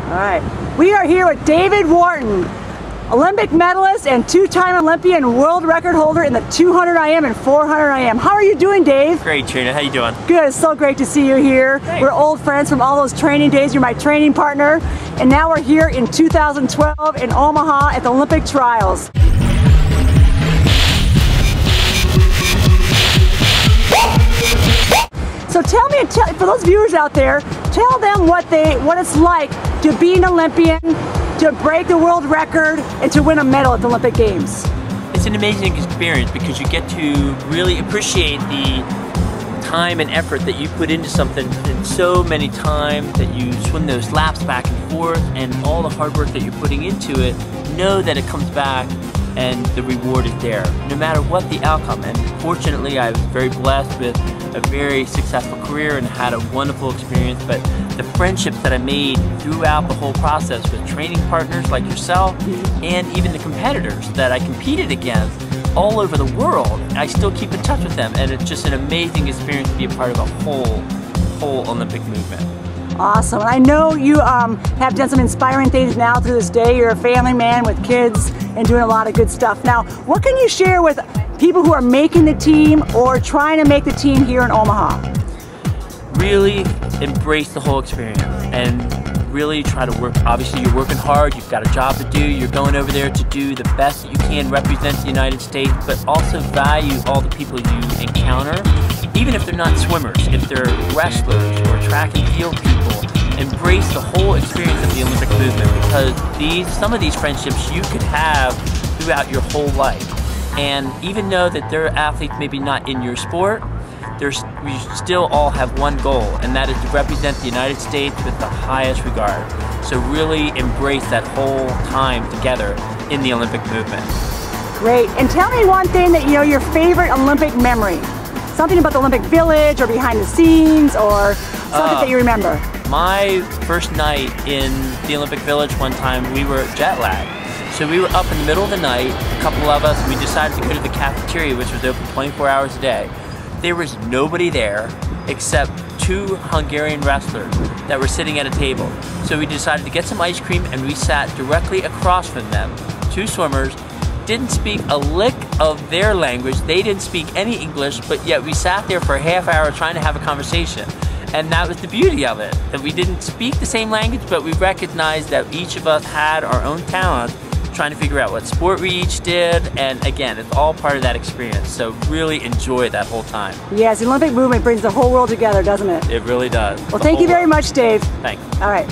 All right. We are here with David Wharton, Olympic medalist and two-time Olympian world record holder in the 200 IM and 400 IM. How are you doing, Dave? Great, Trina. How you doing? Good. It's so great to see you here. Thanks. We're old friends from all those training days. You're my training partner. And now we're here in 2012 in Omaha at the Olympic Trials. So tell me, for those viewers out there, tell them what it's like to be an Olympian, to break the world record, and to win a medal at the Olympic Games. It's an amazing experience because you get to really appreciate the time and effort that you put into something, and so many times that you swim those laps back and forth, and all the hard work that you're putting into it, know that it comes back and the reward is there, no matter what the outcome. And fortunately, I was very blessed with a very successful career and had a wonderful experience, but the friendships that I made throughout the whole process with training partners like yourself and even the competitors that I competed against all over the world, I still keep in touch with them, and it's just an amazing experience to be a part of a whole Olympic movement. Awesome. And I know you have done some inspiring things now to this day. You're a family man with kids and doing a lot of good stuff. Now, what can you share with people who are making the team or trying to make the team here in Omaha? Really embrace the whole experience and really try to work. Obviously, you're working hard, you've got a job to do, you're going over there to do the best that you can, represent the United States, but also value all the people you encounter, even if they're not swimmers, if they're wrestlers or track and field people. Embrace the whole experience of the Olympic movement, because some of these friendships you could have throughout your whole life. And even though that they're athletes maybe not in your sport, we still all have one goal, and that is to represent the United States with the highest regard. So really embrace that whole time together in the Olympic movement. Great. And tell me one thing that, your favorite Olympic memory. Something about the Olympic Village or behind the scenes or something that you remember. My first night in the Olympic Village one time, we were jet lagged. So we were up in the middle of the night, a couple of us, and we decided to go to the cafeteria, which was open 24 hours a day. There was nobody there except two Hungarian wrestlers that were sitting at a table. So we decided to get some ice cream, and we sat directly across from them. Two swimmers, didn't speak a lick of their language, they didn't speak any English, but yet we sat there for a half hour trying to have a conversation. And that was the beauty of it, that we didn't speak the same language, but we recognized that each of us had our own talent, trying to figure out what sport we each did, and again, it's all part of that experience, so really enjoy that whole time. Yes, the Olympic movement brings the whole world together, doesn't it? It really does. Well, thank you very much, Dave. Thanks. All right.